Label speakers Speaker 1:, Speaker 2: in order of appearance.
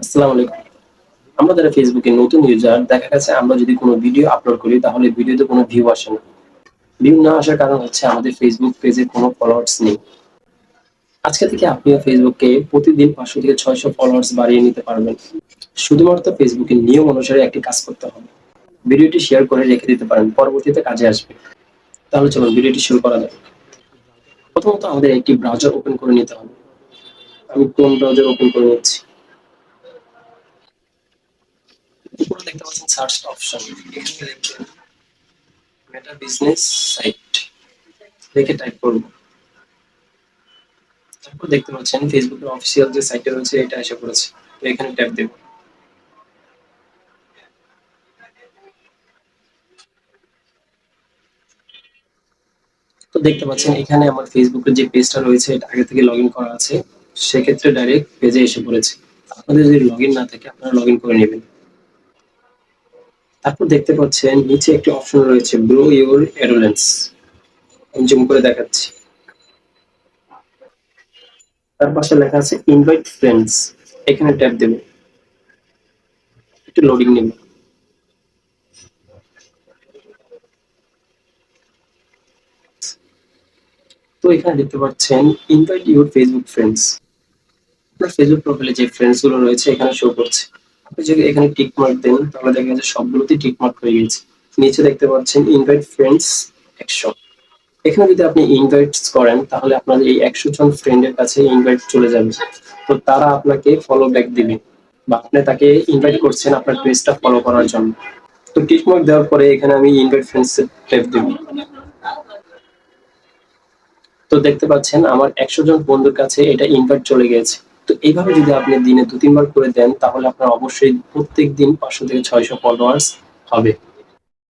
Speaker 1: আসসালামু আলাইকুম। আমরা যারা ফেসবুকে নতুন ইউজার, দেখা গেছে আমরা যদি কোনো ভিডিও আপলোড করি তাহলে ভিডিওতে কোনো ভিউ আসে না। ভিউ না আসার কারণ হচ্ছে আমাদের ফেসবুক পেজে কোনো ফলোয়ার্স নেই। আজকে থেকে আপনিও ফেসবুকে প্রতিদিন ৫০০ থেকে ৬০০ ফলোয়ার্স বাড়িয়ে নিতে পারবেন। শুধুমাত্র ফেসবুকের নিয়ম অনুসারে একটি কাজ করতে হবে। ভিডিওটি শেয়ার করে রেখে দিতে পারেন, পরবর্তীতে কাজে আসবে। তাহলে চলুন ভিডিওটি শুরু করা যাক। প্রথমত আমাদের একটি ব্রাউজার ওপেন করে নিতে হবে। আমি ক্রোম ব্রাউজার ওপেন করে নিচ্ছি। উপরে দেখতে পাচ্ছেন সার্চ অপশন। এখানে লিখবেন মেটা বিজনেস সাইট। লিখে টাইপ করব। তারপর দেখতে পাচ্ছেন ফেসবুকের অফিসিয়াল যে সাইটটা রয়েছে এটা এসে পড়েছে। তো এখানে ট্যাপ দেব। তো দেখতে পাচ্ছেন এখানে আমার ফেসবুকের যে পেজটা রয়েছে এটা আগে থেকে লগইন করা আছে। সেক্ষেত্রে ডাইরেক্ট পেজে এসে পড়েছে। আপনাদের যদি লগইন না থাকে আপনারা লগইন করে নেবেন। তারপর দেখতে পাচ্ছেন নিচে একটি অপশন রয়েছে গ্রো ইওর অডিয়েন্স। আমি জুম করে দেখাচ্ছি। তার পাশে লেখা আছে ইনভাইট ফ্রেন্ডস। এখানে ট্যাপ দেব। একটু লোডিং নেব। তো এখানে দেখতে পাচ্ছেন ইনভাইট ইউর ফেসবুক ফ্রেন্ডস। আপনার ফেসবুক প্রোফাইলে যে ফ্রেন্ডস গুলো রয়েছে এখানে শো করছে। আপনি যদি এখানে টিক মার্ক দেন তাহলে দেখা যাচ্ছে সবগুলোতেই টিক মার্ক হয়ে গেছে। নিচে দেখতে পাচ্ছেন ইনভাইট ফ্রেন্ডস 100। এখানে যদি আপনি ইনভাইটস করেন তাহলে আপনার এই 100 জন ফ্রেন্ডের কাছে ইনভাইট চলে যাবে। তো তারা আপনাকে ফলো ব্যাক দিবে বা আপনি তাকে ইনভাইট করছেন আপনার পেজটা ফলো করার জন্য। তো টিক মার্ক দেওয়ার পরে এখানে আমি ইনভাইট ফ্রেন্ডস ট্যাপ দেব। তো দেখতে পাচ্ছেন আমার 100 জন বন্ধুর কাছে এটা ইনভাইট চলে গেছে। তো এইভাবে যদি আপনি দিনে ২-৩ বার করে দেন তাহলে আপনার অবশ্যই প্রত্যেকদিন ৫০০ থেকে ৬০০ ফলোয়ার্স হবে।